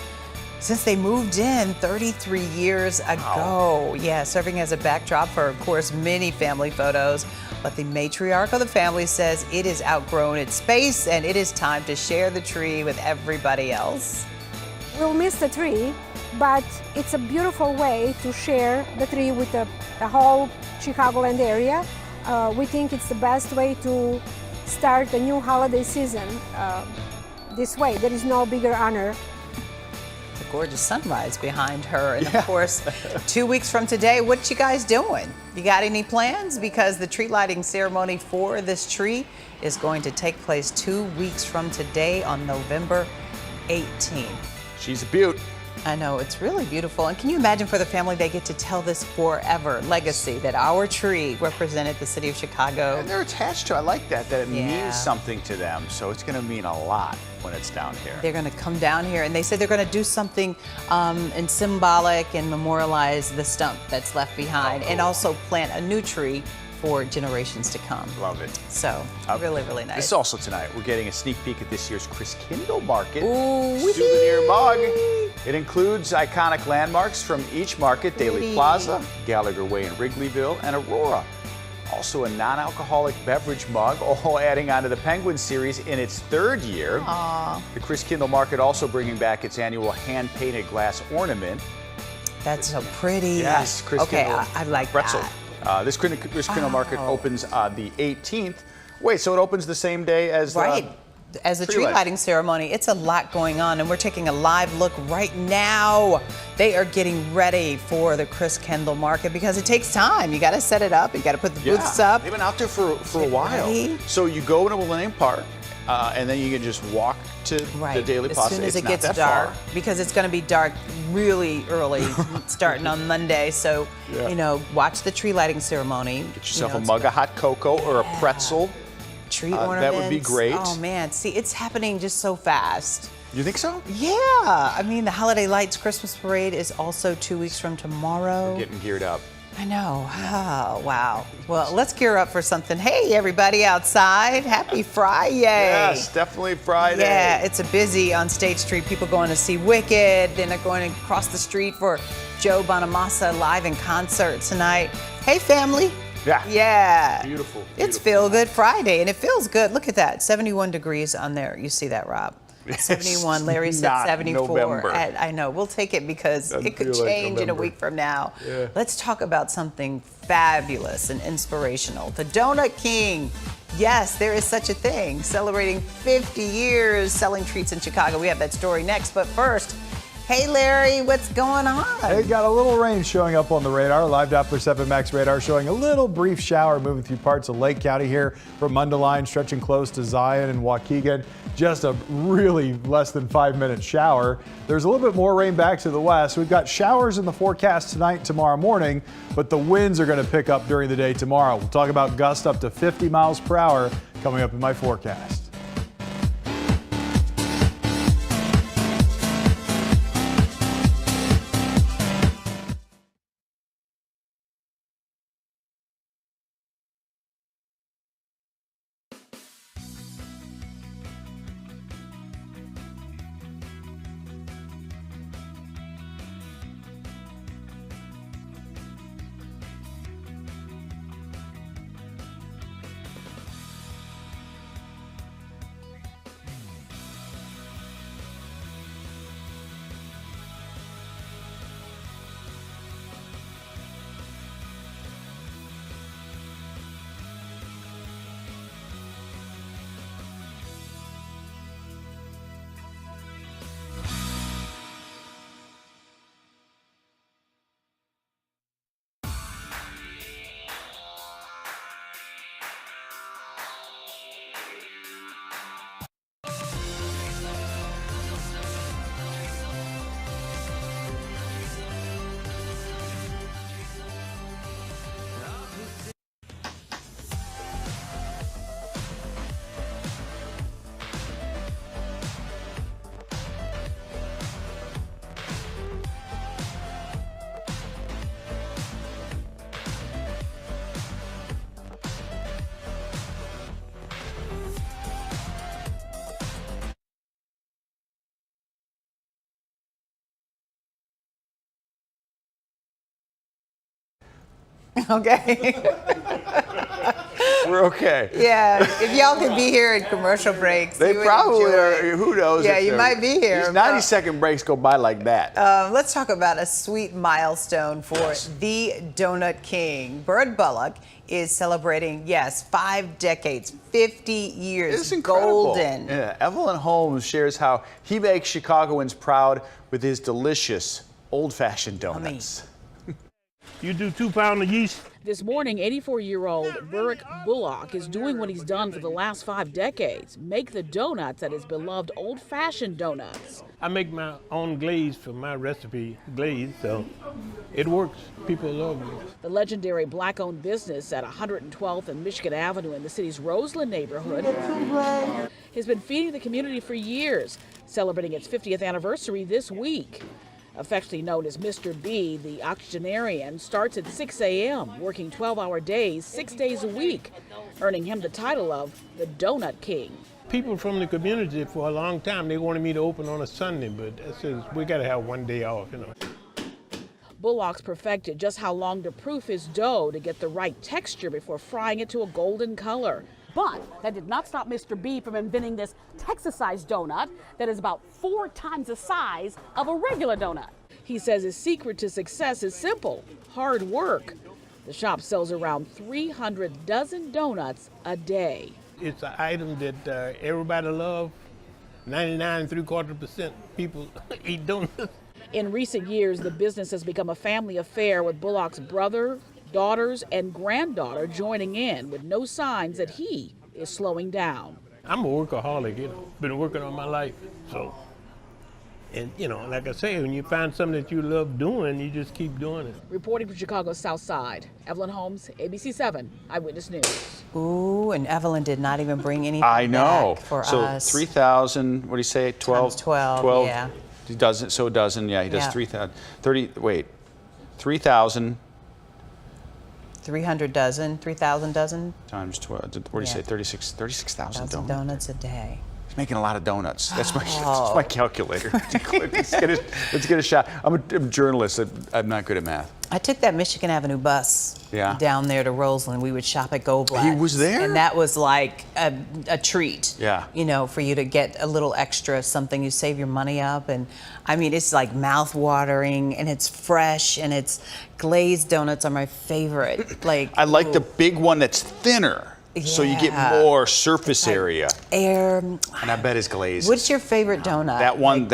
since they moved in 33 years ago. Wow. Yeah, serving as a backdrop for, of course, many family photos. But the matriarch of the family says it has outgrown its space and it is time to share the tree with everybody else. We'll miss the tree, but it's a beautiful way to share the tree with the whole Chicagoland area. We think it's the best way to start the new holiday season this way. There is no bigger honor. Of gorgeous sunrise behind her. And of course, 2 weeks from today, what you guys doing? You got any plans? Because the tree lighting ceremony for this tree is going to take place 2 weeks from today on November 18th. She's a beaut. I know, it's really beautiful. And can you imagine for the family, they get to tell this forever legacy that our tree represented the city of Chicago. And they're attached to it. I like that it Yeah. means something to them. So it's going to mean a lot when it's down here. They're going to come down here, and they said they're going to do something and symbolic and memorialize the stump that's left behind, and also plant a new tree for generations to come. Love it. So really, really nice. This is also tonight. We're getting a sneak peek at this year's Chris Kindle Market Ooh, souvenir mug. It includes iconic landmarks from each market: Daly Plaza, Gallagher Way in Wrigleyville, and Aurora. Also a non-alcoholic beverage mug, all adding on to the Penguin series in its third year. Aww. The Chris Kindle Market also bringing back its annual hand-painted glass ornament. That's so pretty. Yes, Chris okay, Kindle I like pretzel. that. This Chris Kindle Market opens the 18th. Wait, so it opens the same day as as the tree lighting ceremony. It's a lot going on, and we're taking a live look right now. They are getting ready for the Chris Kendall Market because it takes time. You got to set it up. You got to put the booths up. They've been out there for a while. Ready? So you go to Millennium Park, and then you can just walk to the Daily Plaza. As soon as It's it gets not that dark, far. because it's going to be dark really early, starting on Monday. So, you know, watch the tree lighting ceremony. Get yourself a mug of hot cocoa or a pretzel. Tree ornaments. That would be great. Oh man, see, it's happening just so fast. You think so? Yeah, I mean, the Holiday Lights Christmas Parade is also 2 weeks from tomorrow. We're getting geared up. I know. Oh, wow. Well, let's gear up for something. Hey, everybody outside. Happy Friday. Yes, definitely Friday. Yeah, it's a busy on State Street. People going to see Wicked. Then they're going to cross the street for Joe Bonamassa live in concert tonight. Hey, family. Yeah. Yeah. Beautiful. It's Feel Good Friday, and it feels good. Look at that. 71 degrees on there. You see that, Rob? 71. Larry said not 74. November. I know. We'll take it because Doesn't it could feel like change in a November. week from now. Yeah. Let's talk about something fabulous and inspirational. The Donut King. Yes, there is such a thing. Celebrating 50 years selling treats in Chicago. We have that story next. But first, hey, Larry, what's going on? Hey, got a little rain showing up on the radar. Live Doppler 7 Max radar showing a little brief shower moving through parts of Lake County here from Mundelein, stretching close to Zion and Waukegan. Just a really less than 5-minute shower. There's a little bit more rain back to the west. We've got showers in the forecast tonight and tomorrow morning, but the winds are going to pick up during the day tomorrow. We'll talk about gusts up to 50 miles per hour coming up in my forecast. Okay. We're okay. Yeah, if y'all could be here at commercial breaks. They probably are. Who knows? Yeah, you might be here. These 90-second breaks go by like that. Let's talk about a sweet milestone for the Donut King. Burt Bullock is celebrating, 5 decades, 50 years. It's incredible. Golden. Yeah, Evelyn Holmes shares how he makes Chicagoans proud with his delicious old-fashioned donuts. You do 2 pounds of yeast. This morning, 84-year-old Burt Bullock is doing what he's done for the last 5 decades, make the donuts at his beloved old-fashioned donuts. I make my own glaze for my recipe glaze, so it works. People love it. The legendary black-owned business at 112th and Michigan Avenue in the city's Roseland neighborhood has been feeding the community for years, celebrating its 50th anniversary this week. Affectionately known as Mr. B, the octogenarian starts at 6 a.m., working 12-hour days, 6 days a week, earning him the title of the Donut King. People from the community for a long time, they wanted me to open on a Sunday, but I said, we got to have one day off, Bullock's perfected just how long to proof his dough to get the right texture before frying it to a golden color. But that did not stop Mr. B from inventing this Texas-sized donut that is about 4 times the size of a regular donut. He says his secret to success is simple: hard work. The shop sells around 300 dozen donuts a day. It's an item that everybody loves. 99.75% people eat donuts. In recent years, the business has become a family affair, with Bullock's brother, daughters, and granddaughter joining in, with no signs that he is slowing down. I'm a workaholic, been working all my life, so. And, like I say, when you find something that you love doing, you just keep doing it. Reporting from Chicago's South Side, Evelyn Holmes, ABC7, Eyewitness News. Ooh, and Evelyn did not even bring anything I know. back for so us. 3,000, what do you say, 12? Times 12, yeah. He does it, so a dozen, he does 3,000. 3,000. 300 dozen, 3,000 dozen. Times 12, what do you say, 36,000 donuts? Donuts a day. He's making a lot of donuts. That's my calculator. Let's get a shot. I'm a journalist. I'm not good at math. I took that Michigan Avenue bus down there to Roseland. We would shop at Goldblatt's. He was there? And that was like a treat. Yeah. For you to get a little extra something. You save your money up. And I mean, it's like mouth-watering, and it's fresh, and it's glazed donuts are my favorite. I like the big one that's thinner. So you get more surface area. And I bet it's glazed. What's your favorite donut? That one,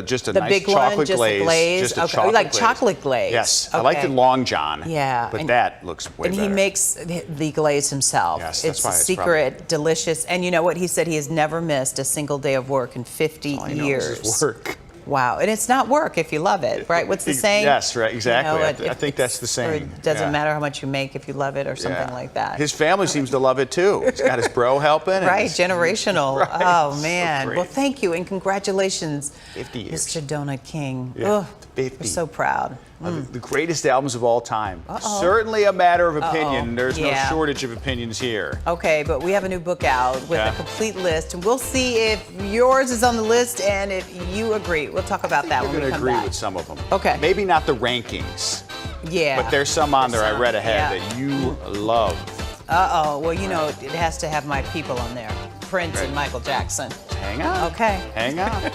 just a the nice big chocolate one, just glaze. a glaze. Just a okay. chocolate Like glaze. chocolate glaze. Yes, okay. I like the Long John. Yeah. But that looks way better. And he makes the glaze himself. Yes, it's that's why a secret, delicious. And you know what? He said he has never missed a single day of work in 50 All I know years. is his work. Wow, and it's not work if you love it, right? What's the saying? Yes, right, exactly. I think that's the saying. It doesn't matter how much you make if you love it, or something like that. His family seems to love it too. He's got his bro helping. Right, generational. Right, oh man. so well, thank you and congratulations, 50 years. Mr. Donut King. Yeah, 50. We're so proud. The greatest albums of all time. Certainly a matter of opinion. There's no Yeah. shortage of opinions here. Okay, but we have a new book out with a complete list, and we'll see if yours is on the list and if you agree. We'll talk about that when I'm we going to come agree back. with some of them. Okay. Maybe not the rankings. Yeah. But there's some on there I read ahead yeah. that you love. Well, it has to have my people on there. Prince and Michael Jackson. Hang on. Okay. Hang on.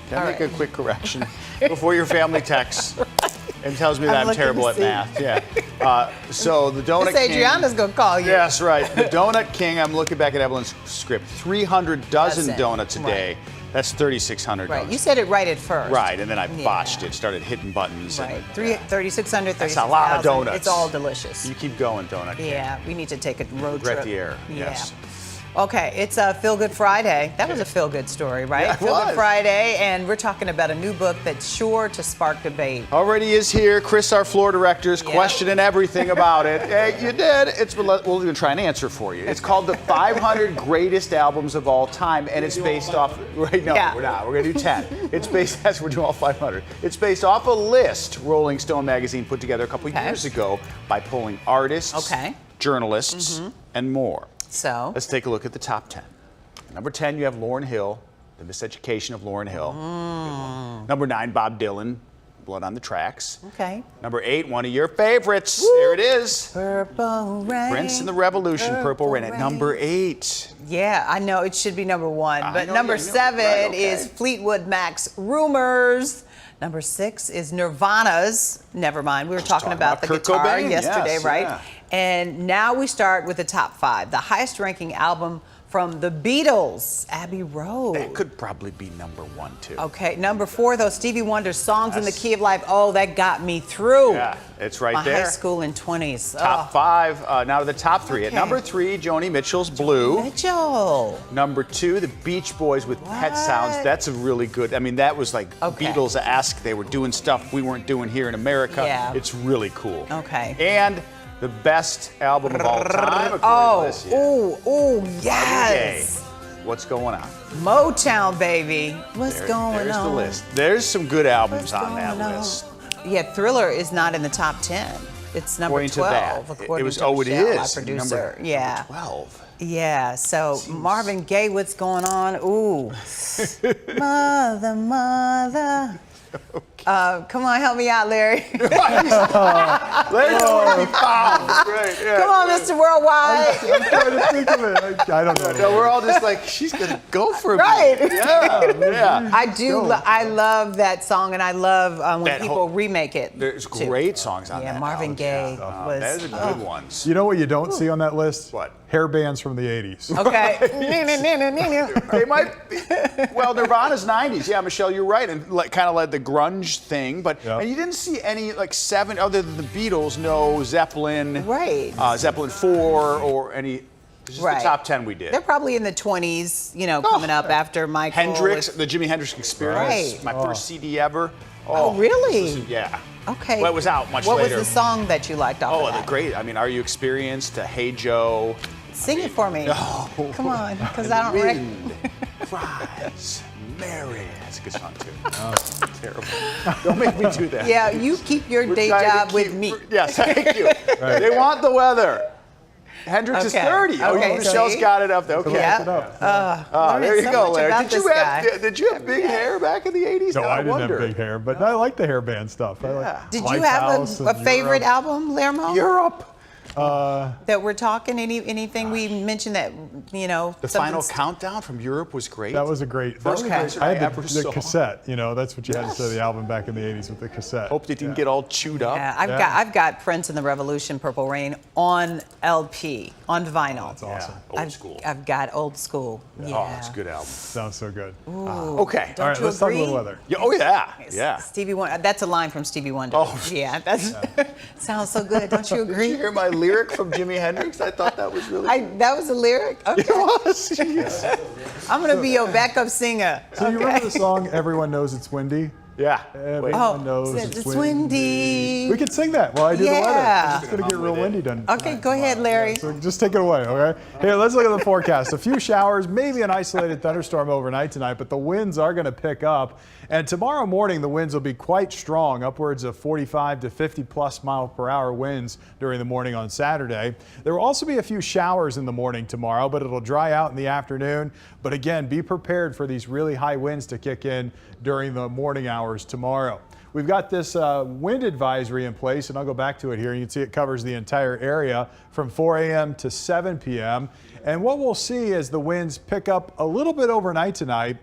Can I All make right. a quick correction before your family texts and tells me that I'm looking terrible to at see. math? Yeah. So the Donut Miss King. Adriana's gonna call you. Yes, right. The Donut King. I'm looking back at Evelyn's script. 300 dozen donuts a day. That's 3,600 Right. donuts. You said it right at first. Right, and then I botched it. Started hitting buttons. Right. And, 3,600, That's a lot of 36,000. donuts. It's all delicious. You keep going, Donut King. Yeah, we need to take a road Regret trip. the air. Yeah. Yes. Okay, it's a Feel Good Friday. That was a Feel Good story, right? Yeah, it Feel Good was. Friday, and we're talking about a new book that's sure to spark debate. Already is here. Chris, our floor director, is questioning everything about it. Hey, you did. We're going to try and answer for you. It's called The 500 Greatest Albums of All Time, and it's based off. Right? No, we're not. We're going to do 10. It's based. Yes, we're doing all 500. It's based off a list Rolling Stone magazine put together a couple years ago by polling artists, journalists, and more. So let's take a look at the top 10. Number 10, you have Lauryn Hill, The Miseducation of Lauryn Hill. Number 9, Bob Dylan, Blood on the Tracks. Okay. Number 8, one of your favorites. There it is. Purple Rain. Prince and the Revolution, Purple Rain at number 8. Yeah, I know it should be number 1, but know, number yeah, 7 right, okay. is Fleetwood Mac's Rumors. Number 6 is Nirvana's Nevermind. We were talking about the Kurt guitar Cobain, yesterday, yes, right? yeah. And now we start with the top 5. The highest ranking album from the Beatles, Abbey Road. That could probably be number 1, too. Okay, number 4, though, Stevie Wonder's Songs in the Key of Life. Oh, that got me through. Yeah, it's right My there. high school and 20s. Top 5, now to the top 3. At Okay. number 3, Joni Mitchell's Blue. Mitchell. Number 2, the Beach Boys with Pet Sounds. That's a really good, I mean, that was like Beatles-esque. They were doing stuff we weren't doing here in America. Yeah. It's really cool. Okay. And the best album of all time. Yes. What's going on? Motown, baby. What's going on? There's the list. There's some good albums on that going on? list. Yeah, Thriller is not in the top 10. It's number According to 12. that. According It was, to oh, it Michelle, is. our producer. Number Yeah. 12. Yeah, so Marvin Gaye, what's going on? Ooh. Mother. Come on, help me out, Larry. Larry's already found. Right, yeah. Come on, Mr. Worldwide. I'm trying to think of it. I don't know. No, we're all just like, she's going to go for it. Right. Yeah. I do. I love that song, and I love when That people remake it. There's too. great songs on that. Yeah, Marvin Gaye was. Those are good ones. You know what you don't see on that list? What? Hair bands from the 80s. Okay. They might be. Well, Nirvana's 90s. Yeah, Michelle, you're right. And kind of like the grunge thing. But and you didn't see any other than the Beatles, no Zeppelin. Right. Zeppelin 4 or any. This is the top 10 we did. They're probably in the 20s, coming up after Michael. Hendrix, the Jimi Hendrix Experience. Right. My first CD ever. Oh, really? Yeah. Okay. Well, it was out much what later. What was the song that you liked off of that? Great. I mean, Are You Experienced? Hey Joe. Sing it for me. No. Come on, because I don't Wind cries, Mary. That's a good song too. Terrible. Don't make me do that. Yeah, you keep your day job with me. Yes, thank you. Right. They want the weather. Hendrix is 30. Okay, Michelle's see? got it up there. Okay. Yeah. There you so go, much Larry. about Did you this have big hair back in the 80s? No, I didn't wonder. have big hair, but I like the hairband stuff. I like Did you have a favorite album, Lermo? Europe. That we're talking? Anything we mentioned that, The final countdown from Europe was great. That was a great. First concert I I had ever the saw. cassette. That's what you had to say the album back in the 80s with the cassette. Hope they didn't get all chewed up. Yeah, I've got Prince and the Revolution, Purple Rain on LP, on vinyl. That's awesome. Old school. I've got old school. Yeah. Oh, it's a good album. Sounds so good. Okay. Don't All right, you let's talk a agree? little weather. Yeah, oh yeah. Yeah. Stevie Wonder. That's a line from Stevie Wonder. Oh. Yeah, that's sounds so good. Don't you Did agree? you hear my lyric from Jimi Hendrix? I thought that was really. That was a lyric. Okay. It was. Yes. I'm gonna be your backup singer. So you remember the song "Everyone Knows It's Windy"? Yeah. Everyone knows it's windy. We could sing that while I do the weather. Yeah. It's gonna get real windy done. Okay, go ahead, Larry. So just take it away, okay? Here, let's look at the forecast. A few showers, maybe an isolated thunderstorm overnight tonight, but the winds are going to pick up. And tomorrow morning, the winds will be quite strong, upwards of 45 to 50 plus mile per hour winds during the morning on Saturday. There will also be a few showers in the morning tomorrow, but it'll dry out in the afternoon. But again, be prepared for these really high winds to kick in during the morning hours tomorrow. We've got this wind advisory in place, and I'll go back to it here. You can see it covers the entire area from 4 a.m. to 7 p.m. And what we'll see is the winds pick up a little bit overnight tonight,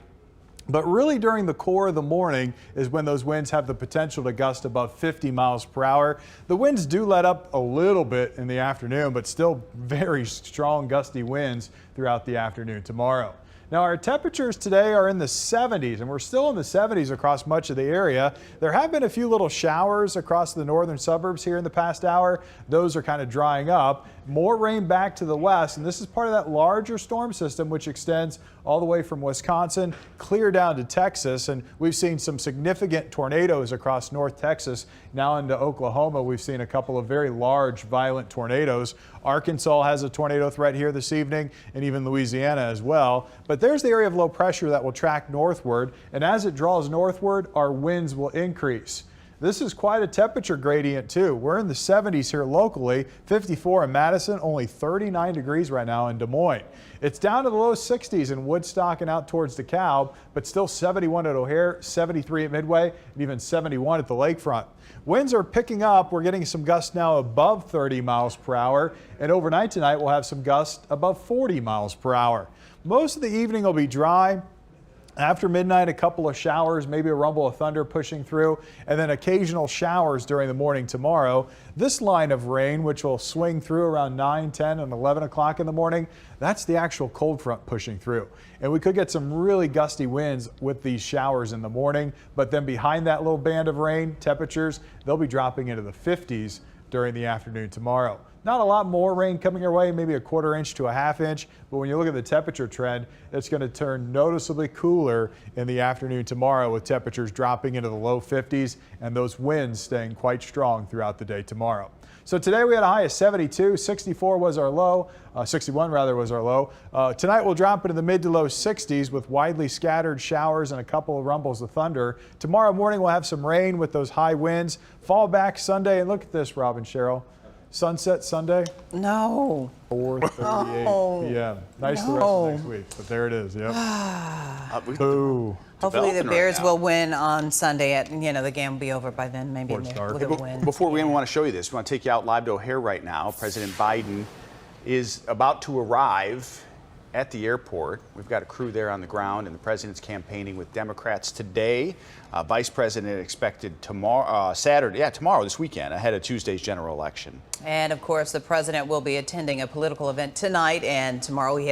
But really during the core of the morning is when those winds have the potential to gust above 50 miles per hour. The winds do let up a little bit in the afternoon, but still very strong gusty winds throughout the afternoon tomorrow. Now our temperatures today are in the 70s, and we're still in the 70s across much of the area. There have been a few little showers across the northern suburbs here in the past hour. Those are kind of drying up. More rain back to the west, and this is part of that larger storm system which extends all the way from Wisconsin clear down to Texas, and we've seen some significant tornadoes across North Texas. Now into Oklahoma, we've seen a couple of very large, violent tornadoes. Arkansas has a tornado threat here this evening, and even Louisiana as well. But there's the area of low pressure that will track northward, and as it draws northward, our winds will increase. This is quite a temperature gradient too. We're in the 70s here locally, 54 in Madison, only 39 degrees right now in Des Moines. It's down to the low 60s in Woodstock and out towards DeKalb, but still 71 at O'Hare, 73 at Midway, and even 71 at the lakefront. Winds are picking up. We're getting some gusts now above 30 miles per hour, and overnight tonight we'll have some gusts above 40 miles per hour. Most of the evening will be dry. After midnight, a couple of showers, maybe a rumble of thunder pushing through, and then occasional showers during the morning tomorrow. This line of rain, which will swing through around 9, 10, and 11 o'clock in the morning, that's the actual cold front pushing through. And we could get some really gusty winds with these showers in the morning, but then behind that little band of rain, temperatures, they'll be dropping into the 50s during the afternoon tomorrow. Not a lot more rain coming our way, maybe a quarter inch to a half inch, but when you look at the temperature trend, it's going to turn noticeably cooler in the afternoon tomorrow, with temperatures dropping into the low 50s and those winds staying quite strong throughout the day tomorrow. So today we had a high of 72, 64 was our low, 61 rather was our low. Tonight we'll drop into the mid to low 60s with widely scattered showers and a couple of rumbles of thunder. Tomorrow morning we'll have some rain with those high winds. Fall back Sunday, and look at this, Rob and Cheryl. Sunset Sunday? No. 4:38 p.m. Nice the rest of next week, but there it is. Yep. Boo. Hopefully the Bears will win on Sunday. The game will be over by then, maybe with a win. Before we want to show you this, we want to take you out live to O'Hare right now. President Biden is about to arrive at the airport. We've got a crew there on the ground, and the president's campaigning with Democrats today. Vice President expected tomorrow, tomorrow, this weekend, ahead of Tuesday's general election. And of course, the president will be attending a political event tonight, and tomorrow he hits